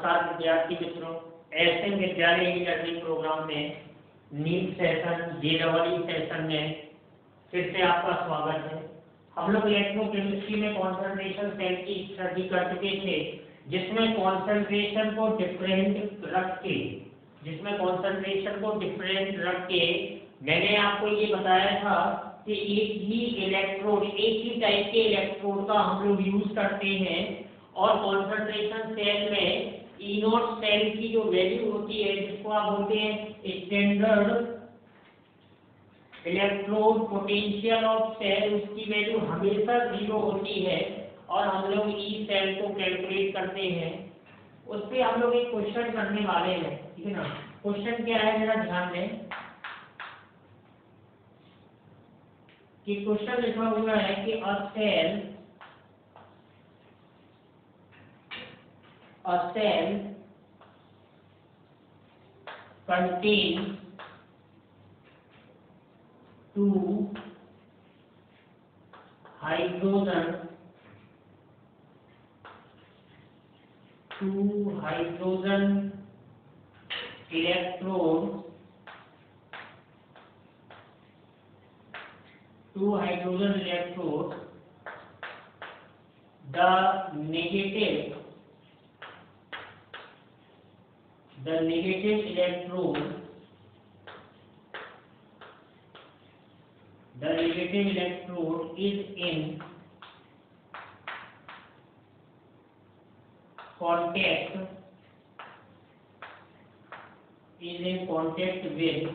नमस्कार विद्यार्थी मित्रों, एसएम विद्यालय लर्निंग प्रोग्राम में नीट सेशन जेईई सेशन में फिर से आपका स्वागत है। हम लोग इलेक्ट्रोकेमिस्ट्री में कॉन्सेंट्रेशन सेल की स्टडी कर चुके थे, जिसमें कॉन्सेंट्रेशन को डिफरेंट रख के मैंने आपको ये बताया था कि एक ही टाइप के इलेक्ट्रोड का हम लोग यूज करते हैं और कॉन्सेंट्रेशन सेल में ई नॉट सेल की जो वैल्यू होती है, जिसको आप बोलते हैं standard electrode potential of cell, उसकी वैल्यू हमेशा 0 होती है और हम लोग ई सेल को कैलकुलेट करते हैं। उस पर हम लोग एक क्वेश्चन करने वाले हैं, ठीक है ना। क्वेश्चन क्या है, जरा ध्यान दें कि क्वेश्चन लिखा हुआ है कि a cell contains two hydrogen electrodes. The negative electrode is in contact with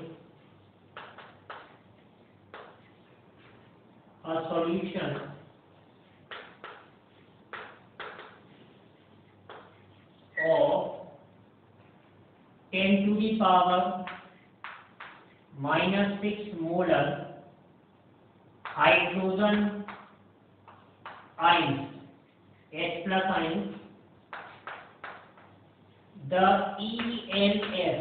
a solution of 10 to the power -6 molar hydrogen ions, H plus ions. The EMF,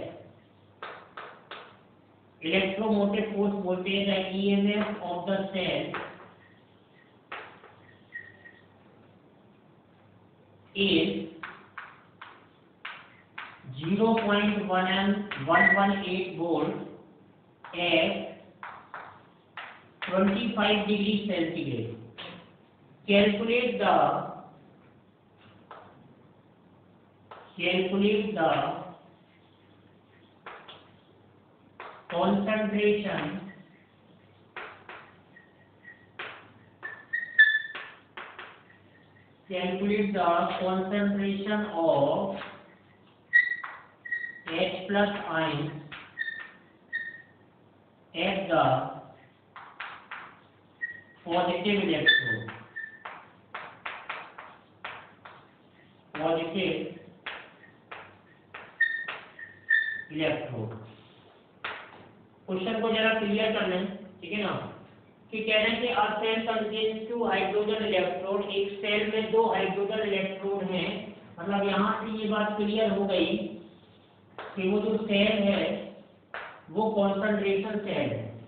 electromotive force बोलते हैं, the EMF of the cell is 0.118 volt at 25 degrees centigrade. Calculate the concentration of H plus ions at the positive electrode. Question को जरा clear कर लें, ठीक है ना। कि कह रहे हैं कि a cell contains 2 hydrogen electrode, एक सेल में 2 हाइड्रोजन इलेक्ट्रोड हैं। मतलब यहाँ से ये बात क्लियर हो गई कि वो जो सेल है वो कॉन्सेंट्रेशन सेल है,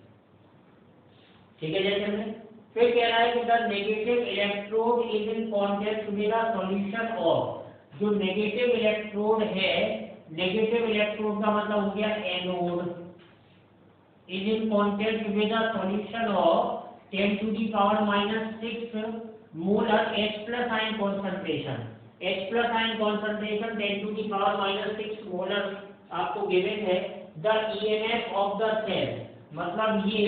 ठीक है। जैसे में फिर कह रहा है कि the negative electrode is in contact with a solution of, जो नेगेटिव इलेक्ट्रोड है, नेगेटिव इलेक्ट्रोड का मतलब हो गया anode, is in contact with a solution of 10 to the power -6 molar H plus ion concentration. H plus ion concentration 10 to the power -6 molar आपको given है। The EMF of the cell, मतलब ये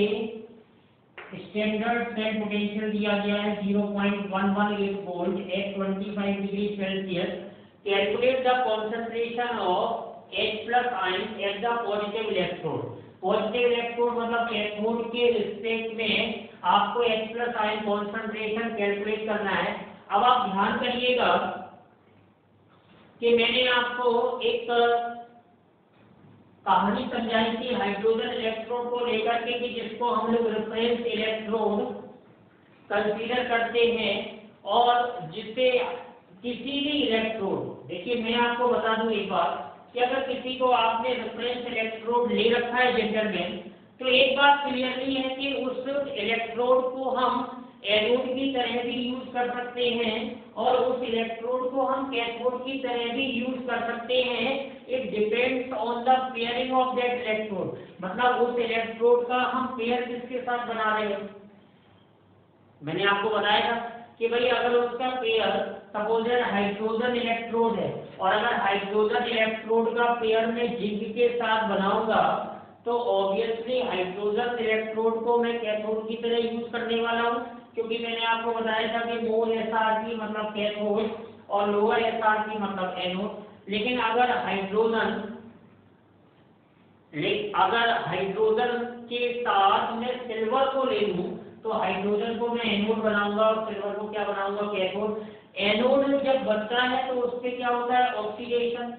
standard cell potential दिया गया है 0.118 volt at 25 degree Celsius. Calculate the concentration of H plus ion at the positive electrode. Positive electrode मतलब cathode के respect में आपको H plus ion concentration calculate करना है। अब आप ध्यान करिएगा कि मैंने आपको एक कहानी समझाई थी हाइड्रोजन इलेक्ट्रोड को लेकर के, कि जिसको हम लोग रेफरेंस इलेक्ट्रोड कंसीडर करते हैं और जिससे किसी भी इलेक्ट्रोड, देखिए मैं आपको बता दूं एक बात कि अगर किसी को आपने रेफरेंस इलेक्ट्रोड ले रखा है जनरल में, तो एक बात क्लियरली है कि उस इलेक्ट्रोड को हम एनोड की तरह भी यूज कर सकते हैं और उस इलेक्ट्रोड को हम कैथोड की तरह भी यूज कर सकते हैं। It depends on the pairing of that electrode, मतलब उस इलेक्ट्रोड का हम पेयर किसके साथ बना रहे हैं। मैंने आपको बताया था कि भाई अगर उसका पेयर सपोज हाइड्रोजन इलेक्ट्रोड है और अगर हाइड्रोजन इलेक्ट्रोड का पेयर में जिंक के साथ बनाऊंगा तो ऑब्वियसली हाइड्रोजन इलेक्ट्रोड को मैं कैथोड की तरह यूज करने वाला हूं, क्योंकि मैंने आपको बताया था कि मोल एसआर मतलब कैथोड और लोअर एसआर मतलब एनोड। लेकिन अगर हाइड्रोजन के साथ मैं सिल्वर को ले लूं तो हाइड्रोजन को मैं एनोड बनाऊंगा और सिल्वर को क्या बनाऊंगा, कैथोड। एनोड जब बनता है तो उससे क्या होता है, ऑक्सीडेशन।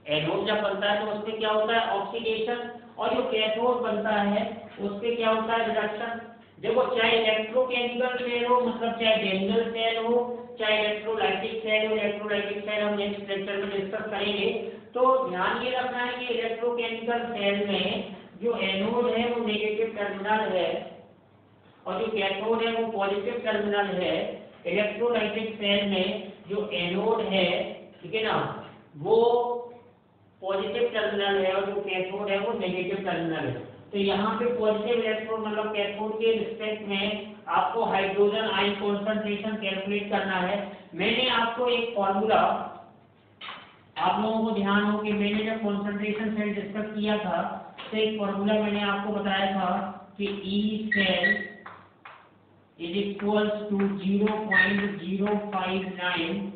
एनोड जब बनता है तो उससे क्या होता है, ऑक्सीडेशन। और जो कैथोड बनता है उससे क्या होता है, रिडक्शन। देखो चाहे इलेक्ट्रोकेमिकल सेल हो, मतलब चाहे डेंगल सेल हो, चाहे इलेक्ट्रोलाइटिक सेल हो, इलेक्ट्रोलाइटिक सेल हम नेक्स्ट लेक्चर में डिस्कस करेंगे। तो ध्यान ये रखना है कि इलेक्ट्रोकेमिकल सेल में जो एनोड है वो नेगेटिव टर्मिनल है और जो कैथोड है वो पॉजिटिव टर्मिनल है। इलेक्ट्रोलाइटिक सेल में जो एनोड है, ठीक है ना, वो पॉजिटिव टर्मिनल है और जो कैथोड है वो नेगेटिव टर्मिनल है। तो यहाँ पे पॉजिटिव इलेक्ट्रोड मतलब कैथोड के रिस्पेक्ट में आपको हाइड्रोजन आयन कॉन्सेंट्रेशन कैलकुलेट करना है। मैंने आपको एक फॉर्मूला, आप लोगों को ध्यान हो कि मैंने जब कॉन्सेंट्रेशन सेल डिस्कस किया था तो एक फॉर्मूला मैंने आपको बताया था कि E cell is equals to 0.059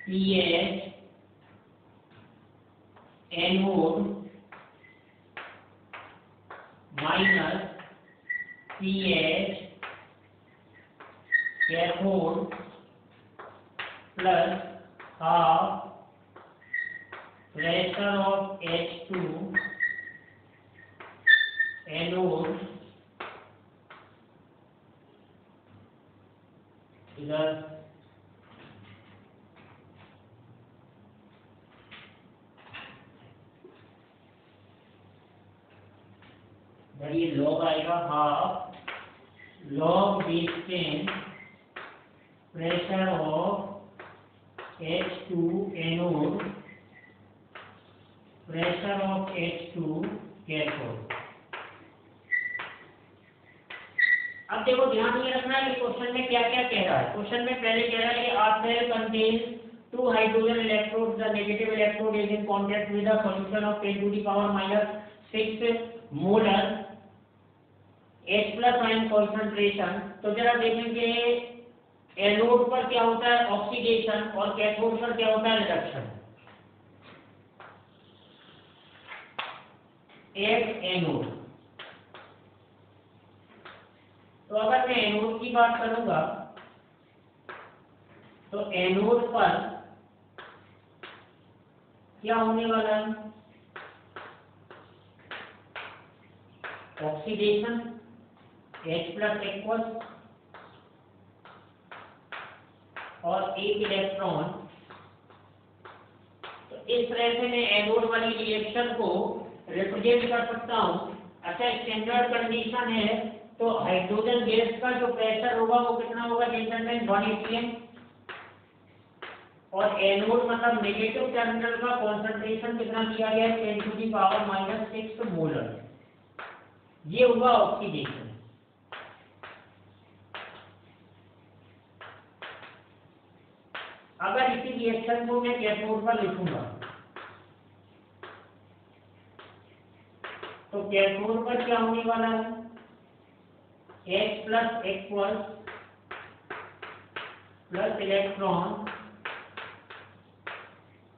pH anode minus pH cathode plus half pressure of H2 anode इधर ये लॉग आएगा half log base 10 pressure of H2 anode pressure of H2 cathode. अब देखो ध्यान ये रखना है कि क्वेश्चन में क्या क्या कह रहा है। क्वेश्चन में पहले कह रहा है कि a cell contains 2 hydrogen electrodes, the negative electrode is in contact with a solution of 10 to the power minus 6 molar H plus ion concentration। तो जरा देखेंगे एनोड पर क्या होता है, ऑक्सीडेशन, और कैथोड पर क्या होता है, रिडक्शन। एक एनोड, तो अगर मैं एनोड की बात करूंगा तो एनोड पर क्या होने वाला है, ऑक्सीडेशन H प्लस एक्वस और एक इलेक्ट्रॉन। तो इस तरह से मैं एनोड वाली रिएक्शन को रिप्रेजेंट कर सकता हूं। अच्छा, स्टैंडर्ड कंडीशन है तो हाइड्रोजन गैस का जो प्रेशर होगा वो कितना होगा, जेंटलमैन, 1 atm। और एनोड मतलब नेगेटिव टर्मिनल का कॉन्सेंट्रेशन कितना दिया गया है, 10 to the power minus 6 molar. ये हुआ ऑक्सीडेशन। अगर इसी रिएक्शन को मैं कैथोड पर लिखूंगा तो कैथोड पर क्या होने वाला है, H plus aqueous plus electron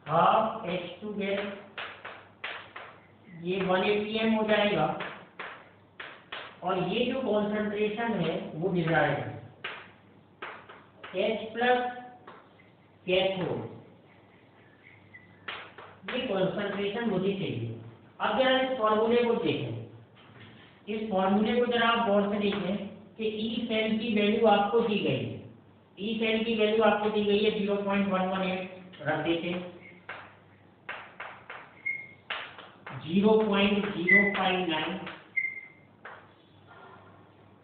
half H2 gas, ये 1 atm हो जाएगा और ये जो कॉन्सेंट्रेशन है वो डिजायर्ड है, H प्लस कैथोड, ये कॉन्सेंट्रेशन मुझे चाहिए। अब जरा इस फॉर्मूले को देखें, इस फॉर्मूले को जरा आप गौर से देखें कि ई सेल की वैल्यू आपको दी गई है, ई सेल की वैल्यू आपको दी गई है 0.118, रख देते 0.059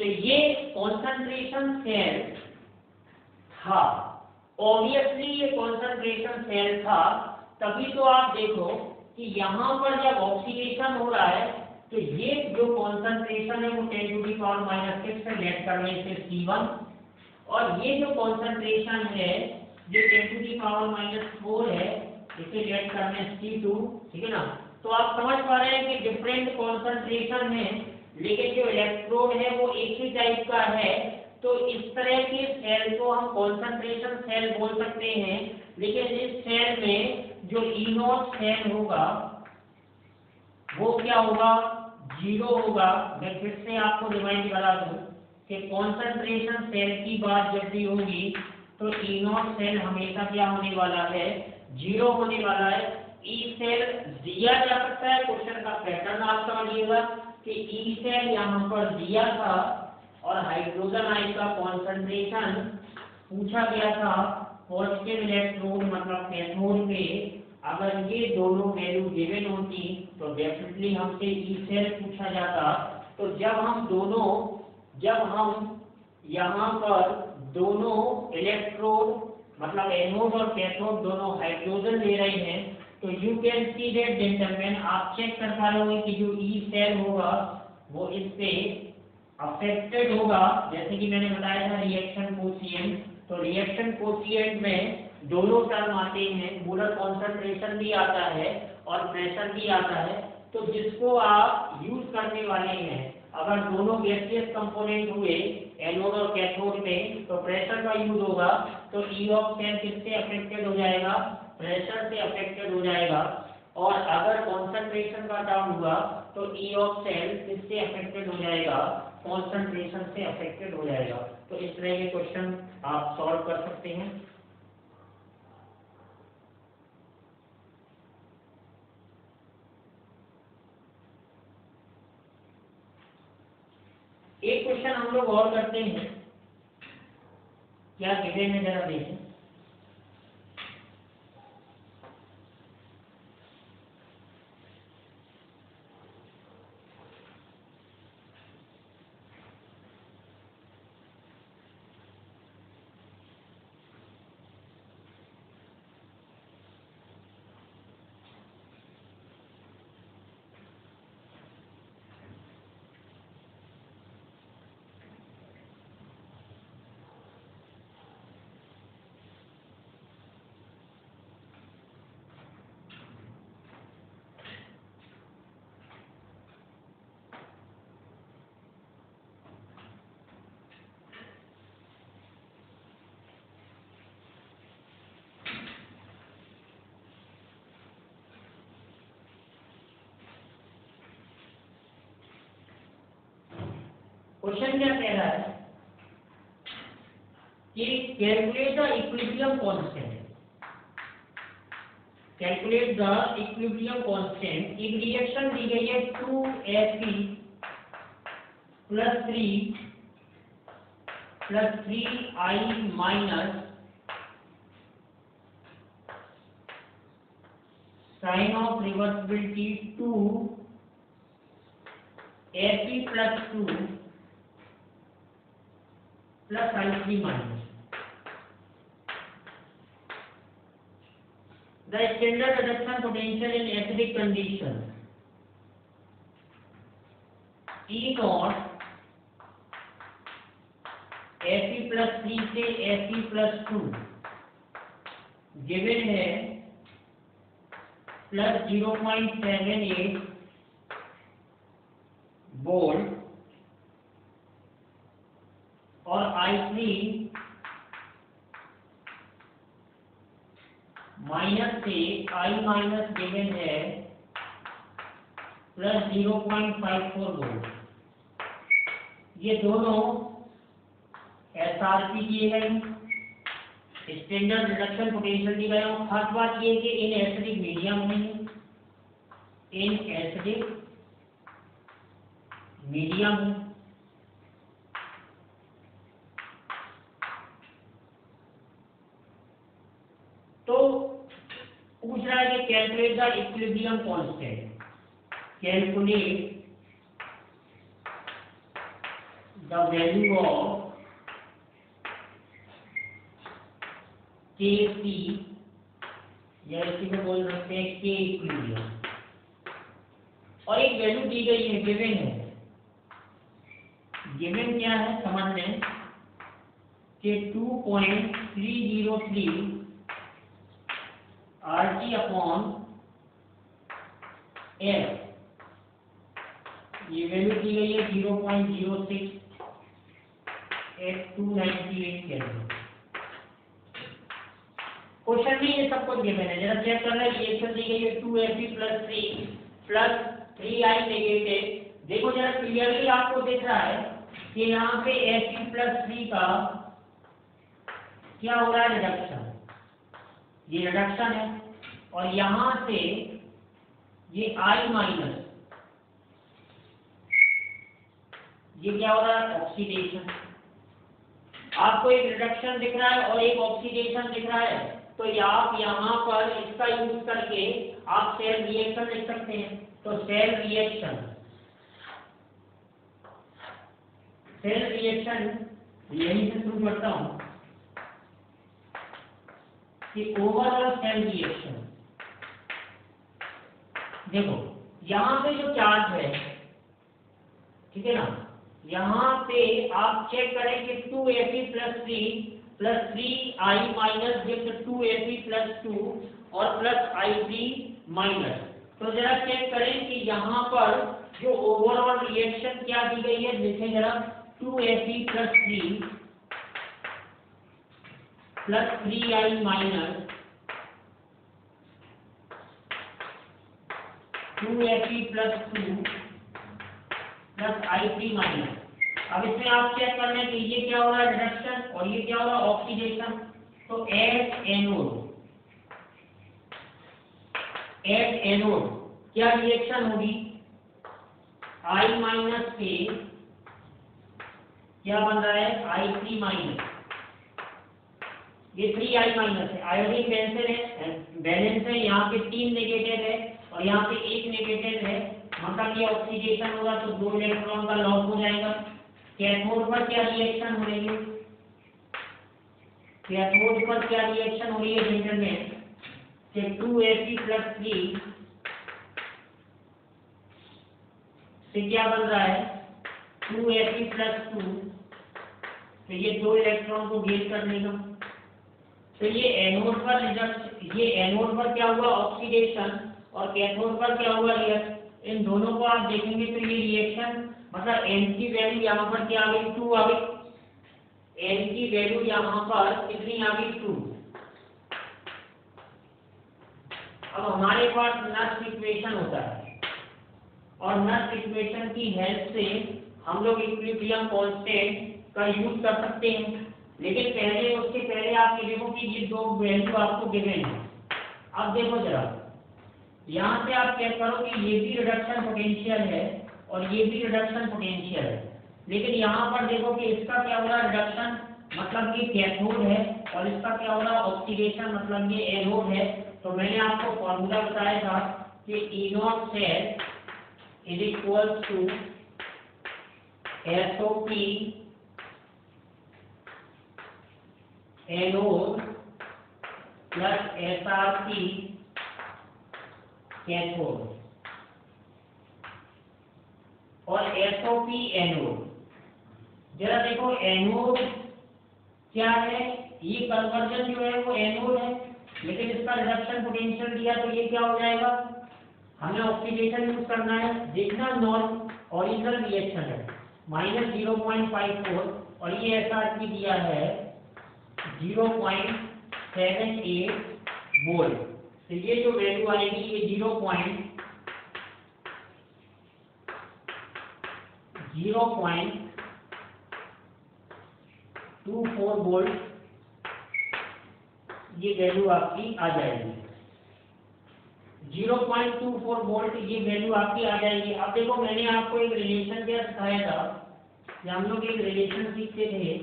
तो ये कॉन्सेंट्रेशन सेल था, ऑब्वियसली ये कॉन्सेंट्रेशन सेल था। तभी तो आप देखो कि यहाँ पर जब ऑक्सीडेशन हो रहा है तो ये जो कॉन्सेंट्रेशन है वो 10⁻⁻⁶ से लेट करने से C1, और ये जो कॉन्सेंट्रेशन है ये 10⁻⁴ है, इसे लेट करने C2, ठीक है ना। तो आप समझ पा रहे हैं कि डिफरेंट कॉन्सेंट्रेशन है, लेकिन जो इलेक्ट्रोड है वो एक ही टाइप का है। तो इस तरह के सेल को हम कॉन्सेंट्रेशन सेल बोल सकते हैं। लेकिन इस सेल में जो E0 सेल होगा वो क्या होगा, 0 होगा। मैं फिर से आपको रिमाइंड करा दूं कि कॉन्सेंट्रेशन सेल की बात जब भी होगी तो E0 सेल हमेशा क्या होने वाला है, 0 होने वाला है। ई सेल दिया जा सकता है, क्वेश्चन का पैटर्न आप समझिएगा कि ई सेल यहाँ पर दिया था और हाइड्रोजन आयन का कॉन्सेंट्रेशन पूछा गया था पॉजिटिव इलेक्ट्रोड मतलब कैथोड पे। अगर ये दोनों वैल्यू गिवन होती तो डेफिनेटली हमसे ई सेल पूछा जाता। तो जब हम यहाँ पर दोनों इलेक्ट्रोड मतलब एनोड और कैथोड दोनों हाइड्रोजन ले रहे हैं, तो you can see that gentleman, आप चेक कर पा रहे हो कि जो ई सेल होगा वो इससे अफेक्टेड होगा। जैसे कि मैंने बताया था रिएक्शन कोफिशिएंट, तो रिएक्शन कोफिशिएंट में दोनों टर्म आते हैं, मोलर कॉन्सेंट्रेशन भी आता है और प्रेशर भी आता है। तो जिसको आप यूज करने वाले हैं, अगर दोनों गैसियस कंपोनेंट हुए एनोड और कैथोड में तो प्रेशर का यूज होगा। तो ई ऑफ सेल किससे अफेक्टेड हो जाएगा, प्रेशर से अफेक्टेड हो जाएगा। और अगर कॉन्सेंट्रेशन का टर्म हुआ तो ई ऑफ सेल किससे अफेक्टेड हो जाएगा, कॉन्सेंट्रेशन से अफेक्टेड हो जाएगा। तो इस तरह के क्वेश्चन आप सॉल्व कर सकते हैं। एक क्वेश्चन हम लोग और करते हैं, क्या गिवन है जरा देखें। क्वेश्चन क्या कह रहा है कि calculate the equilibrium constant, calculate the equilibrium constant. एक रिएक्शन दी गई है 2Fe + 3 + 3I minus sign of reversibility 2Fe + 2 + I3 minus. The standard reduction potential in acidic condition E naught Fe + 3 से Fe + 2 given है प्लस 0.78 वोल्ट और I3 minus से I minus given है plus 0.54 volt. ये दोनों SRP दिए गए, standard reduction potential दिए गए। खास बात ये कि इन एसिडिक मीडियम में, इन एसिडिक मीडियम तो पूछ रहा है कि calculate the equilibrium constant, calculate the value of Kc, या इसी को बोल सकते हैं K इक्विलिब्रियम। और एक वैल्यू दी गई है, गिवन है। गिवन क्या है समझ लें कि 2.303 RT/F, ये वैल्यू दी गई है 0.06 at 298 केल्विन। क्वेश्चन में ये सब कुछ गिवन है, जरा चेक करना है। रिएक्शन दी गई है 2Fe + 3 + 3I नेगेटिव। देखो जरा क्लियरली आपको दिख रहा है कि यहाँ पे Fe + 3 का क्या हो रहा है, रिडक्शन। ये रिडक्शन है और यहां से ये I माइनस, ये क्या हो रहा है, ऑक्सीडेशन। आपको एक रिडक्शन दिख रहा है और एक ऑक्सीडेशन दिख रहा है, तो आप यहाँ पर इसका यूज करके आप सेल रिएक्शन लिख सकते हैं। तो सेल रिएक्शन यहीं से शुरू करता हूं कि ओवरऑल सेल रिएक्शन। देखो यहाँ पे जो चार्ज है, ठीक है ना, यहाँ पे आप चेक करें कि 2Fe + 3 + 3I minus gives 2Fe + 2 और प्लस I3 माइनस। तो जरा चेक करें कि यहाँ पर जो ओवरऑल रिएक्शन क्या दी गई है, देखें जरा। 2Fe + 3 + 3I minus 2Fe + 2 + I3 minus. अब इसमें आप चेक कर लें कि ये क्या हो रहा है, रिडक्शन, और ये क्या हो रहा है, ऑक्सीडेशन। तो एट एनोड क्या रिएक्शन होगी, I माइनस के क्या बन रहा है, I3 माइनस। ये 3I माइनस है, आयोडीन बैलेंस है, यहाँ पे 3 नेगेटिव है और यहाँ पे 1 नेगेटिव है, मतलब ये ऑक्सीडेशन होगा तो 2 इलेक्ट्रॉन का लॉस हो जाएगा। कैथोड पर क्या रिएक्शन हो रही है, कैथोड पर क्या रिएक्शन हो रही है जेंटलमैन, कि 2Fe + 3 से क्या बन रहा है, 2Fe + 2, तो ये 2 इलेक्ट्रॉन को गेन कर लेगा। तो ये एनोड पर रिडक्शन, ये एनोड पर क्या हुआ, ऑक्सीडेशन, और कैथोड पर क्या हुआ, रिएक्शन। इन दोनों को आप देखेंगे तो ये रिएक्शन, मतलब N की वैल्यू यहाँ पर क्या आ गई, 2 आ गई। N की वैल्यू यहाँ पर कितनी आ गई, 2। अब हमारे पास नस्ट इक्वेशन होता है और नस्ट इक्वेशन की हेल्प से हम लोग इक्विलिब्रियम कांस्टेंट का यूज कर सकते हैं, लेकिन पहले उसके पहले आप ये देखो कि ये दो वैल्यू आपको गिवन है। अब देखो जरा, यहाँ से आप चेक करो कि ये भी रिडक्शन पोटेंशियल है और ये भी रिडक्शन पोटेंशियल है, लेकिन यहाँ पर देखो कि इसका क्या हो रहा है रिडक्शन, मतलब ये कैथोड है, और इसका क्या हो रहा है ऑक्सीडेशन, मतलब ये एनोड है। तो मैंने आपको फॉर्मूला बताया था कि E0 cell is equal to SOP anode plus SRP cathode, और SOP एनोड। जरा देखो एनोड क्या है, ये कन्वर्जन जो है वो एनोड है, लेकिन इसका रिडक्शन पोटेंशियल दिया तो ये क्या हो जाएगा, हमें ऑक्सीडेशन यूज करना है। देखना नॉन ओरिजिनल रिएक्शन है -0.54 और ये SRP दिया है 0.78 वोल्ट। तो ये जो वैल्यू आएगी ये 0.24 वोल्ट ये वैल्यू आपकी आ जाएगी। 0.24 वोल्ट ये वैल्यू आपकी आ जाएगी। अब देखो मैंने आपको एक रिलेशन क्या सिखाया था कि हम लोग एक रिलेशन सीखते थे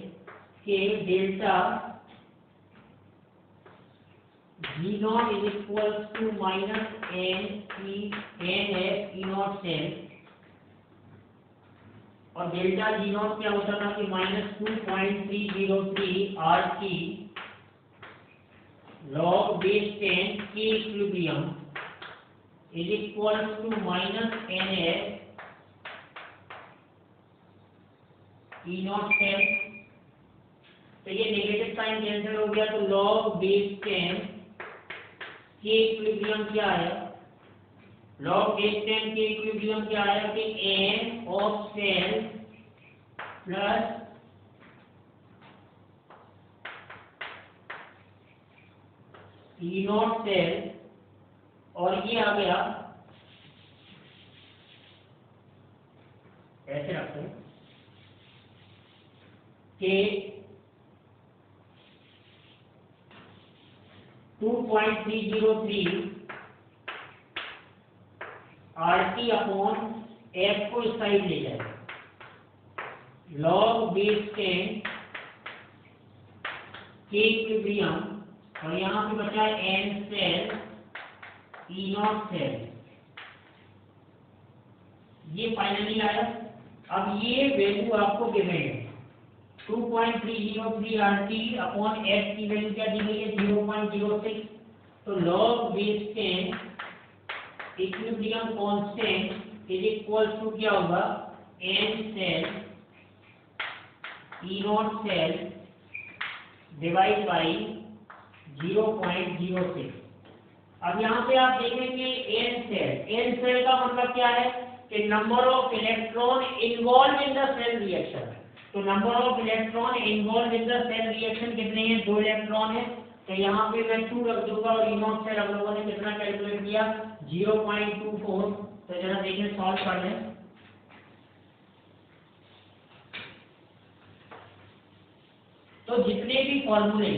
कि delta G0 is equal to minus N है E0 सेल, और डेल्टा G0 क्या होता था कि -2.303 RT log base 10 K equilibrium is equal to minus NS E0 cell. तो ये नेगेटिव साइन कैंसिल हो गया, तो log base 10 K इक्विलिब्रियम क्या है, log base 10 K इक्विलिब्रियम क्या है कि N of cell plus E0 cell, और ये आ गया ऐसे रखते हैं कि 2.303 RT अपॉन F को इस साइड ले जाए, log बेस 10 K इक्विलिब्रियम, और यहाँ पे बचा है N सेल E0 सेल, ये फाइनली आया। अब ये वैल्यू आपको गिवन है 2.303 RT अपॉन F की वैल्यू क्या दी गई है 0.06। तो log base 10 equilibrium constant is equal to क्या होगा N cell E0 cell divide by 0.06। अब यहाँ पे आप देखेंगे N सेल का मतलब क्या है कि number of electron involve in the cell reaction. तो number of electron involve in the cell reaction कितने हैं, 2 इलेक्ट्रॉन है। तो यहाँ पे मैं 2 रख दूंगा और E0 सेल हम लोगों ने कितना कैलकुलेट किया 0.24। तो जरा देखें सॉल्व कर लें। तो जितने भी फॉर्मूले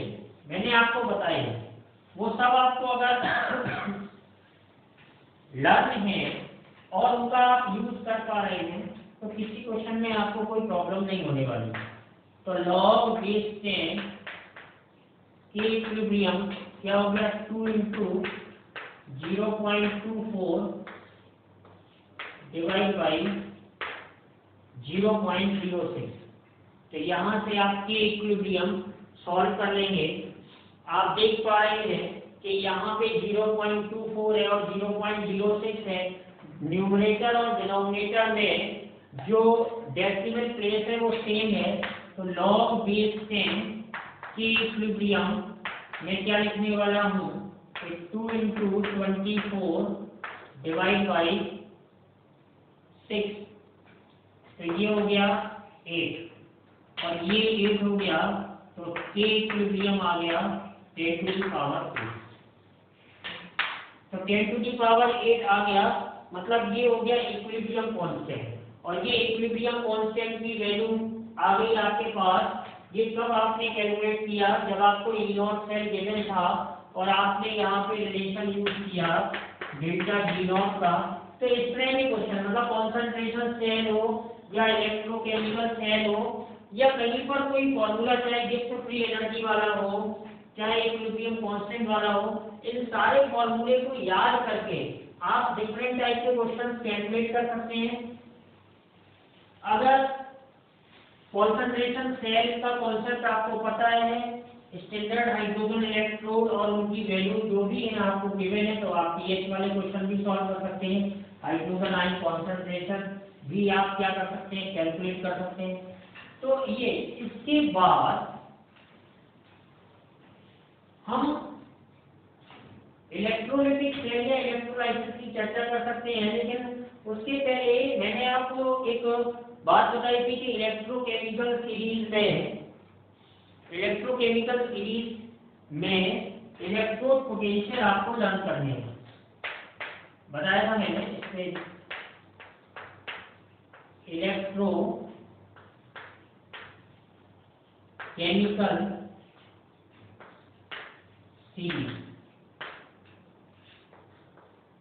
मैंने आपको बताए वो सब आपको अगर लर्न है और उनका आप यूज कर पा रहे हैं तो किसी क्वेश्चन में आपको कोई प्रॉब्लम नहीं होने वाली। तो log बेस 10 K इक्विलिब्रियम क्या हो गया 2 × 0.24 डिवाइड बाई 0.06। तो यहाँ से आप K इक्विलिब्रियम सॉल्व कर लेंगे। आप देख पा रहे हैं कि यहाँ पे 0.24 है और 0.06 है। न्यूमरेटर और डिनोमिनेटर में जो डेसिमल प्लेस है वो सेम है। तो log बेस 10 K इक्विलिब्रियम मैं क्या लिखने वाला हूँ 2 × 24 डिवाइड बाई 6। तो ये हो गया 8 और ये 8 हो गया, तो K इक्विलिब्रियम आ गया 10 टू द पावर 8। तो 10 टू द पावर 8 आ गया, मतलब ये हो गया इक्विलिब्रियम कांस्टेंट। और ये इक्विलिब्रियम कांस्टेंट की वैल्यू आ गई आपके पास। ये कब आपने कैलकुलेट किया, जब आपको ई नॉट सेल गिवन था और आपने यहाँ पे रिलेशन यूज किया डेल्टा जी नॉट का। तो इस तरह के क्वेश्चन, मतलब कॉन्सेंट्रेशन सेल हो या इलेक्ट्रोकेमिकल सेल हो या कहीं पर कोई फॉर्मूला चाहे गिब्स फ्री एनर्जी वाला हो चाहे इक्विलिब्रियम कांस्टेंट वाला हो, इन सारे फॉर्मूले को याद करके आप डिफरेंट टाइप के क्वेश्चन कैलकुलेट कर सकते हैं। अगर कॉन्सेंट्रेशन सेल का कॉन्सेप्ट आपको पता है, स्टैंडर्ड हाइड्रोजन इलेक्ट्रोड और उनकी वैल्यू जो भी है आपको गिवन है, तो आप पीएच वाले क्वेश्चन भी सॉल्व कर सकते हैं। हाइड्रोजन आयन कॉन्सेंट्रेशन भी आप क्या कर सकते हैं, कैलकुलेट कर सकते हैं। तो ये इसके बाद हम इलेक्ट्रोलाइटिक सेल या इलेक्ट्रोलाइसिस की चर्चा कर सकते हैं, लेकिन उसके पहले मैंने आपको एक बात बताई थी कि इलेक्ट्रोकेमिकल सीरीज में इलेक्ट्रोड पोटेंशियल आपको लर्न करने हैं, बताया था मैंने। इसमें इलेक्ट्रो केमिकल सीरीज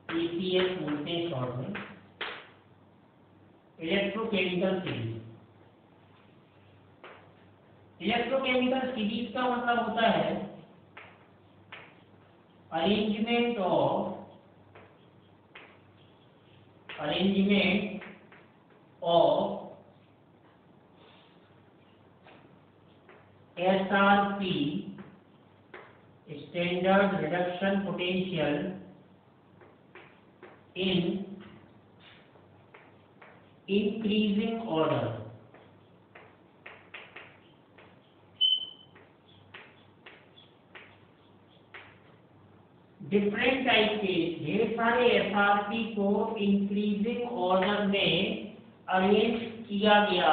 ECS बोलते हैं शॉर्ट में, इलेक्ट्रोकेमिकल सीरीज। इलेक्ट्रोकेमिकल सीरीज का मतलब होता है arrangement of SRP standard reduction potential in increasing order। Different type के ढेर सारे एसआरपी को इंक्रीजिंग ऑर्डर में अरेंज किया गया,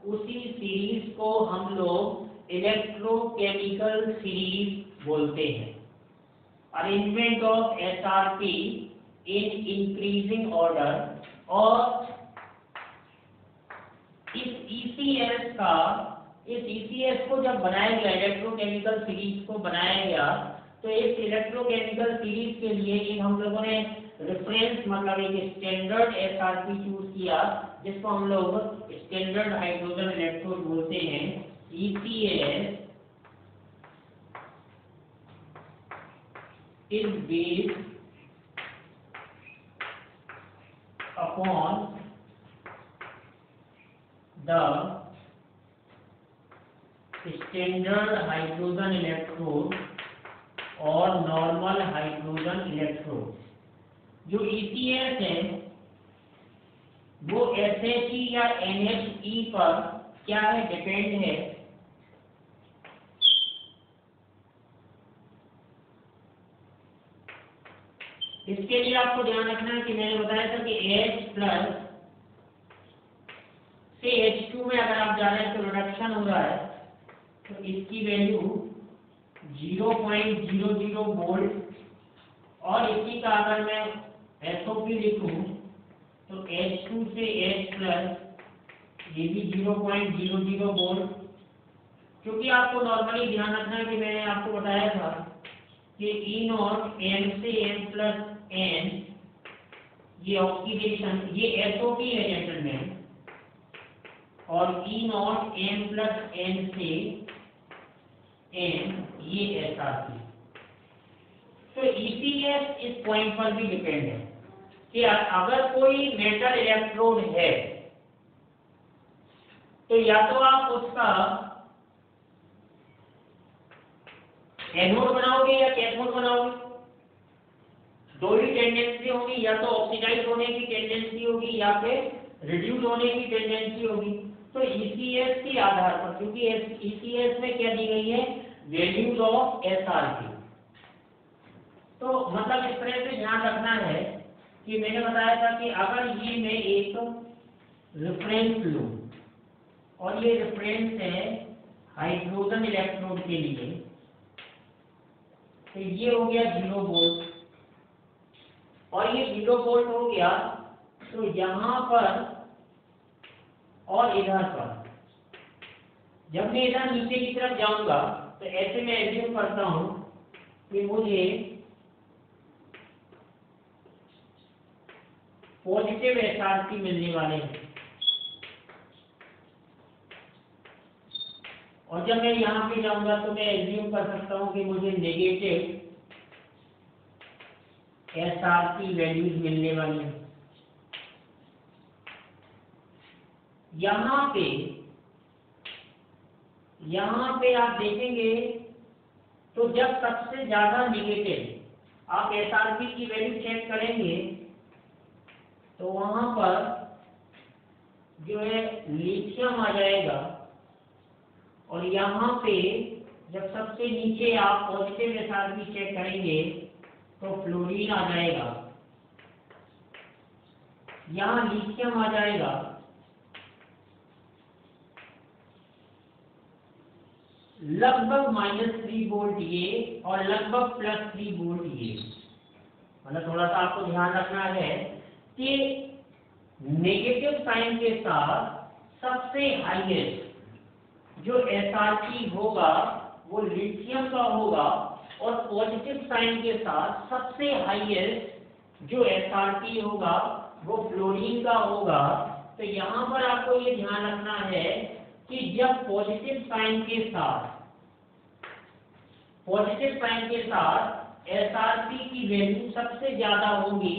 उसी सीरीज को हम लोग इलेक्ट्रोकेमिकल सीरीज बोलते हैं। Arrangement of SRP in increasing order. और इस ईसीएस को जब बनाया गया, इलेक्ट्रोकेमिकल सीरीज को बनाया गया, तो इस इलेक्ट्रोकेमिकल सीरीज के लिए एक हम लोगों ने रेफरेंस मतलब एक स्टैंडर्ड एसआरपी चूज किया, जिसको हम लोग स्टैंडर्ड हाइड्रोजन इलेक्ट्रोड बोलते हैं। ECS is based upon the standard hydrogen electrode और नॉर्मल हाइड्रोजन इलेक्ट्रोड। जो ECS है वो SHE या NHE पर क्या है, डिपेंड है। इसके लिए आपको ध्यान रखना है कि मैंने बताया था कि H प्लस से H2 में अगर आप जा रहे हैं तो रिडक्शन हो रहा है, तो इसकी वैल्यू 0.00 वोल्ट, और इसी का अगर मैं SOP लिखूं तो H2 से H प्लस ये भी 0.00 वोल्ट। क्योंकि आपको नॉर्मली ध्यान रखना है कि मैंने आपको बताया था कि E नॉट M से M प्लस N, ये ऑक्सीडेशन, ये SOP है जेंटलमैन, और E not M plus N से N ये SRP। तो ECS इस पॉइंट पर भी डिपेंड है कि अगर कोई मेटल इलेक्ट्रोड है तो या तो आप उसका एनोड बनाओगे या कैथोड बनाओगे, दो ही टेंडेंसी होगी, या तो ऑक्सीडाइज होने की टेंडेंसी होगी या फिर रिड्यूस होने की टेंडेंसी होगी। तो ECS के आधार पर, क्योंकि ECS में क्या दी गई है, वैल्यूज ऑफ SRP। तो मतलब इस तरह से ध्यान रखना है कि मैंने बताया था कि अगर ये मैं एक रेफरेंस लूं और ये रेफरेंस है हाइड्रोजन इलेक्ट्रोड के लिए, तो ये हो गया 0 वोल्ट, और ये 0 वोल्ट हो गया, तो यहाँ पर और इधर पर जब मैं इधर नीचे की तरफ जाऊंगा तो ऐसे मैं एज्यूम करता हूं कि मुझे पॉजिटिव एसआरपी मिलने वाले हैं, और जब मैं यहाँ पे जाऊंगा तो मैं एज्यूम कर सकता हूँ कि मुझे नेगेटिव एसआरपी वैल्यूज मिलने वाली हैं। यहाँ पे आप देखेंगे तो जब सबसे ज्यादा नेगेटिव आप एसआरपी की वैल्यू चेक करेंगे तो वहां पर जो है लिथियम आ जाएगा, और यहाँ पे जब सबसे नीचे आप पॉजिटिव एसआरपी चेक करेंगे तो फ्लोरीन आ जाएगा, यहाँ लिथियम आ जाएगा, लगभग -3 वोल्ट ये और लगभग +3 वोल्ट ये। मतलब थोड़ा सा आपको ध्यान रखना है कि नेगेटिव साइन के साथ सबसे हाईएस्ट जो एसआरपी होगा वो लिथियम का होगा, और पॉजिटिव साइन के साथ सबसे हाईएस्ट जो एसआरपी होगा वो फ्लोरीन का होगा। तो यहाँ पर आपको ये ध्यान रखना है कि जब पॉजिटिव साइन के साथ एसआरपी की वैल्यू सबसे ज्यादा होगी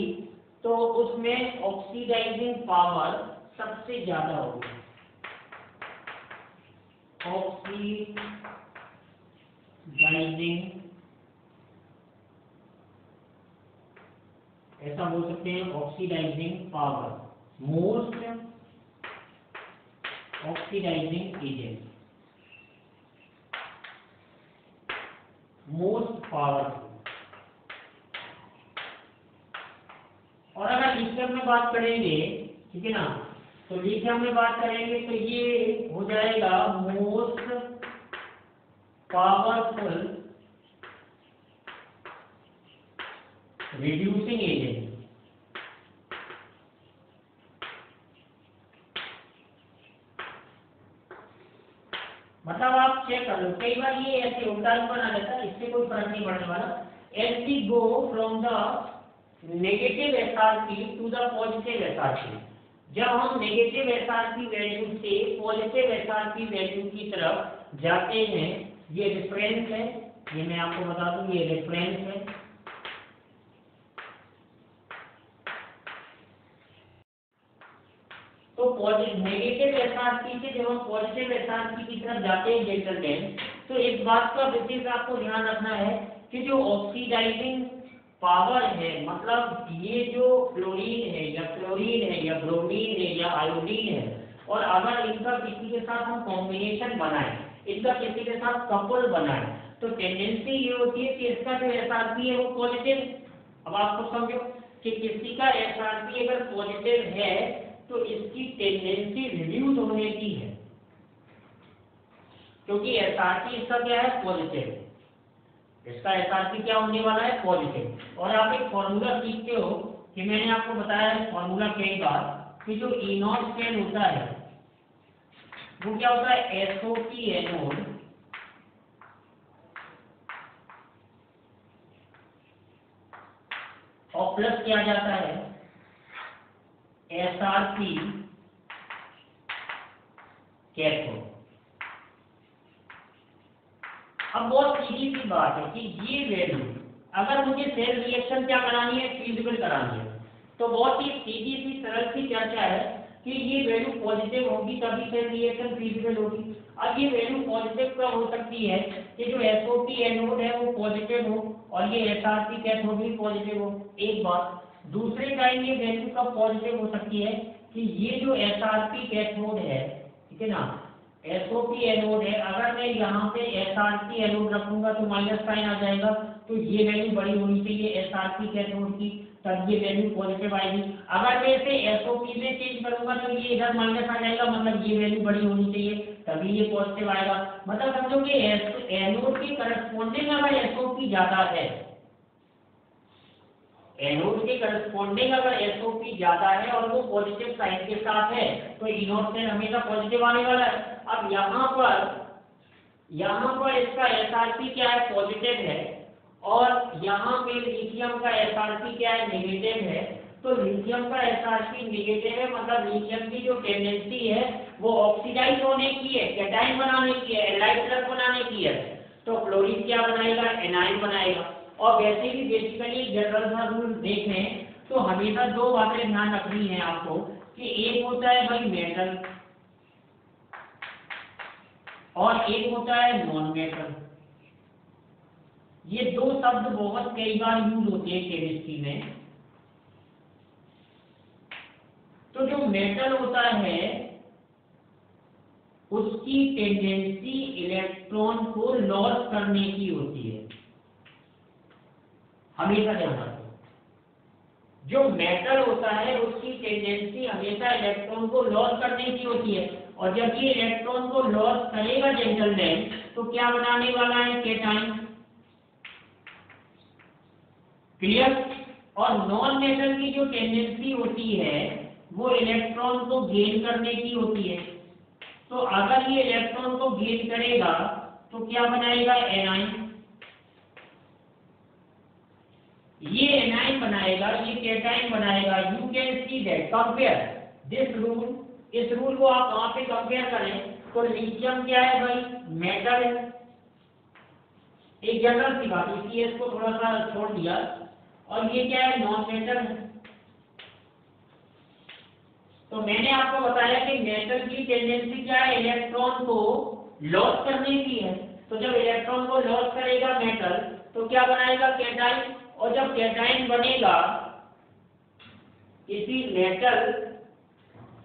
तो उसमें ऑक्सीडाइजिंग पावर सबसे ज्यादा होगी। ऑक्सीडाइजिंग, ऐसा बोल सकते हैं, oxidising power, most oxidising agent, most powerful. और अगर लिथियम में बात करेंगे, ठीक है ना, तो लिथियम में बात करेंगे तो ये हो जाएगा मोस्ट पावरफुल रिड्यूसिंग एजेंट। मतलब आप चेक कर लो, कई बार ये ऐसे उल्टा बना रहता है, इससे कोई फर्क नहीं पड़ने वाला। As we go from the negative SRP to the positive SRP, जब हम नेगेटिव एसआरपी वैल्यू से पॉजिटिव एसआरपी वैल्यू की तरफ जाते हैं, ये रेफरेंस है, ये मैं आपको बता दूं, ये रेफरेंस है। तो नेगेटिव एसआरपी से जब हम पॉजिटिव एसआरपी की तरफ जाते हैं डेल्टा टेन, तो इस बात का विशेष आपको ध्यान रखना है कि जो ऑक्सीडाइजिंग पावर है, मतलब ये जो फ्लोरीन है या ब्रोमीन है या आयोडीन है, और अगर इनका किसी के साथ हम कॉम्बिनेशन बनाएं, इनका किसी के साथ कपल बनाएं, तो टेंडेंसी ये होती है कि इसका जो एसआरपी है वो पॉजिटिव। अब आपको समझो कि किसी का एसआरपी अगर पॉजिटिव है तो इसकी टेंडेंसी रिड्यूस होने की है, क्योंकि एसआरपी इसका क्या है, पॉजिटिव। इसका एसआरपी क्या होने वाला है, पॉजिटिव। और आप एक फॉर्मूला सीखते हो कि मैंने आपको बताया है फॉर्मूला कई बार, कि जो इनॉट स्केल होता है वो क्या होता है, एसओपी एनोड और प्लस किया जाता है एसआरपी कैथोड। अब बहुत सीधी सी बात है कि ये वैल्यू अगर मुझे सेल रिएक्शन क्या करानी है, फीजिबल करानी है, तो बहुत ही सीधी सी सरल सी चर्चा है कि ये वैल्यू पॉजिटिव होगी तभी सेल रिएक्शन फीजिबल होगी। अब ये वैल्यू पॉजिटिव कब हो सकती है कि जो एसओपी एनोड है वो पॉजिटिव हो और ये एसआरपी कैथोड भी पॉजिटिव हो, एक बात। दूसरे टाइम ये वैल्यू कब पॉजिटिव हो सकती है कि ये जो एसआरपी कैथोड है, ठीक है ना, एसओपी एनोड है, अगर मैं यहाँ पे एसआरपी एनोड रखूंगा तो माइनस साइन आ जाएगा, तो ये वैल्यू बड़ी होनी चाहिए एसआरपी कैथोड की, तब ये वैल्यू पॉजिटिव आएगी। अगर मैं इसे एसओपी में चेंज करूंगा तो ये इधर माइनस आ जाएगा, मतलब ये वैल्यू बड़ी होनी चाहिए तभी ये पॉजिटिव आएगा। मतलब समझो कि एनोड की करस्पॉन्डिंग अगर एसओपी ज्यादा है, एनोड के करस्पॉन्डिंग अगर SO3 ज्यादा है और वो पॉजिटिव साइन के साथ है तो इनोड सेल हमेशा पॉजिटिव आने वाला है। अब यहाँ पर इसका SRP क्या है, पॉजिटिव है, और यहाँ पे लिथियम का SRP क्या है, नेगेटिव है। तो लिथियम का SRP नेगेटिव है, मतलब लिथियम की जो टेंडेंसी है वो ऑक्सीडाइज होने की है, कैटायन बनाने की है, एलाइड प्लग बनाने की है। तो क्लोरीन क्या बनाएगा, एनायन बनाएगा। और वैसे भी बेसिकली जनरल सा रूल देखें तो हमेशा दो बातें ध्यान रखनी है आपको कि एक होता है भाई मेटल और एक होता है नॉन मेटल। ये दो शब्द बहुत कई बार यूज होते हैं केमिस्ट्री में। तो जो मेटल होता है उसकी टेंडेंसी इलेक्ट्रॉन को लॉस करने की होती है, हमेशा ध्यान रखो। जो मेटल होता है उसकी टेंडेंसी हमेशा इलेक्ट्रॉन को लॉस करने की होती है, और जब ये इलेक्ट्रॉन को लॉस करेगा जेंटलमैन तो क्या बनाने वाला है, कैटायन। क्लियर। और नॉन मेटल की जो टेंडेंसी होती है वो इलेक्ट्रॉन को गेन करने की होती है। तो अगर ये इलेक्ट्रॉन को गेन करेगा तो क्या बनाएगा, एनायन। ये एनायन बनाएगा, ये कैटायन बनाएगा। You can see that, compare this rule. इस रूल को आप वहां पे कंपेयर करें तो लिथियम क्या है भाई, मेटल है। एक जनरल सी बात, इसलिए इसको थोड़ा सा छोड़ दिया। और ये क्या है, नॉन मेटल है। तो मैंने आपको बताया कि मेटल की टेंडेंसी क्या है, इलेक्ट्रॉन को लॉस करने की है। तो जब इलेक्ट्रॉन को लॉस करेगा मेटल तो क्या बनाएगा, कैटायन। और जब कैटायन बनेगा किसी मेटल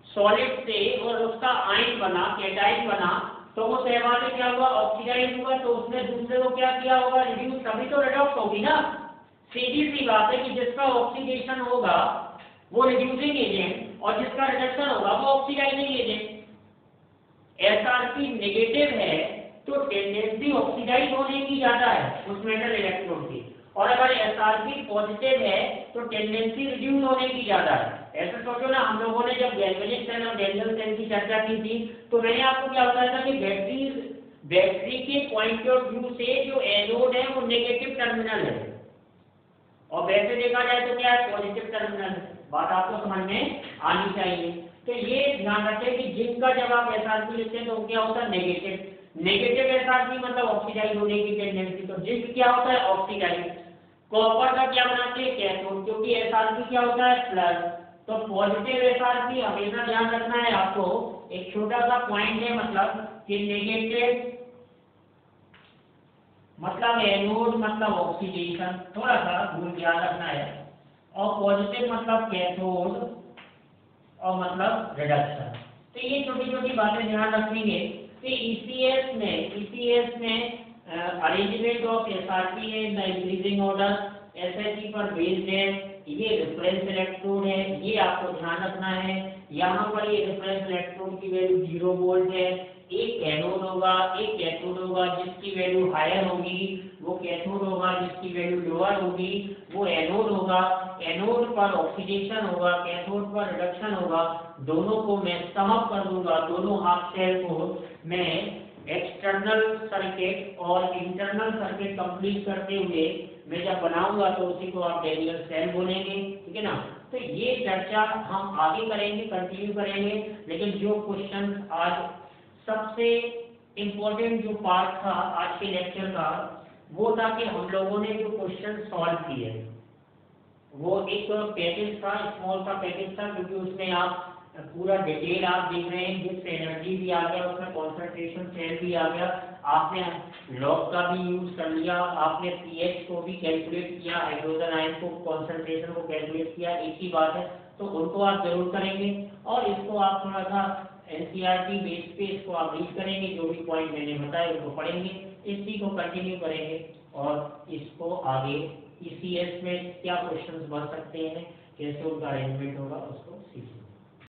सॉलिड से और उसका आयन बना, कैटायन बना, तो वो सहमा में क्या हुआ, ऑक्सीडाइज हुआ। तो उसने दूसरे को क्या किया होगा, रिड्यूस, तभी तो रिडॉक्स होगी ना। सीधी सी बात है कि जिसका ऑक्सीडेशन होगा वो रिड्यूसिंग एजेंट और जिसका रिडक्शन होगा वो ऑक्सीडाइजिंग एजेंट। SRP नेगेटिव है तो टेंडेंसी ऑक्सीडाइज होने की ज्यादा है उस मेटल इलेक्ट्रोड की, और अगर SRP पॉजिटिव है तो टेंडेंसी रिड्यूस होने की ज्यादा है। ऐसा सोचो ना, हम लोगों ने जब गैल्वेनिक सेल और डेंजल सेल की चर्चा की थी तो मैंने आपको क्या बताया था कि बैटरी के पॉइंट ऑफ व्यू से जो एनोड है वो नेगेटिव टर्मिनल है और वैसे देखा जाए तो क्या है, पॉजिटिव टर्मिनल है। बात आपको समझ में आनी चाहिए। तो ये ध्यान रखें कि जिनका जब आप SRP लिखते हैं तो क्या होता है, नेगेटिव SRP, मतलब ऑक्सीडाइज होने की टेंडेंसी। तो जिंक क्या होता है, ऑक्सीडाइज। कॉपर का क्या बनाते हैं, कैथोड, क्योंकि SRP क्या होता है, प्लस। तो पॉजिटिव SRP हमेशा ध्यान रखना है आपको। एक छोटा सा पॉइंट है, मतलब कि नेगेटिव मतलब एनोड मतलब ऑक्सीडेशन, थोड़ा सा भूल ध्यान रखना है। और पॉजिटिव मतलब कैथोड और मतलब रिडक्शन। तो ये छोटी छोटी बातें ध्यान रखेंगे कि ECS में अरेंजमेंट ऑफ SRP है in the increasing order, SHE पर बेस्ड है। ये रेफरेंस इलेक्ट्रोड है, ये आपको ध्यान रखना है। यहाँ पर ये रेफरेंस इलेक्ट्रोड की वैल्यू 0 वोल्ट है। एक एनोड होगा, एक कैथोड होगा, जिसकी वैल्यू हायर होगी वो कैथोड होगा, जिसकी वैल्यू लोअर होगी वो एनोड होगा। एनोड पर ऑक्सीडेशन होगा, कैथोड पर रिडक्शन होगा। दोनों को मैं सम अप कर दूंगा, दोनों हाफ शेल को मैं एक्सटर्नल सर्किट और इंटरनल सर्किट कंप्लीट करते हुए मैं जब बनाऊंगा तो उसी को आप डेरिवेटिव सेल बोलेंगे, ठीक है ना। तो ये चर्चा हम आगे करेंगे, कंटिन्यू करेंगे। लेकिन जो क्वेश्चन आज सबसे इम्पोर्टेंट जो पार्ट था आज के लेक्चर का वो था कि हम लोगों ने जो क्वेश्चन सॉल्व किए वो एक पैकेज था, स्मॉल सा पैकेज था, क्योंकि उसमें आप पूरा डिटेल आप देख रहे हैं, जिस एनर्जी भी आ गया उसमें कॉन्सेंट्रेशन सेल भी आ गया, आपने लॉग का भी यूज कर लिया, आपने पीएच को भी कैलकुलेट किया, हाइड्रोजन आयन को कॉन्सेंट्रेशन को कैलकुलेट किया, एक ही बात है। तो उनको आप जरूर करेंगे और इसको आप थोड़ा सा एनसीईआरटी बेस पे इसको आप रीड करेंगे, जो भी पॉइंट मैंने बताया उनको पढ़ेंगे, इसी को कंटिन्यू करेंगे और इसको आगे ईसीएस में क्या क्वेश्चंस बन सकते हैं, कैसे उनका अरेंजमेंट होगा उसको सीखेंगे।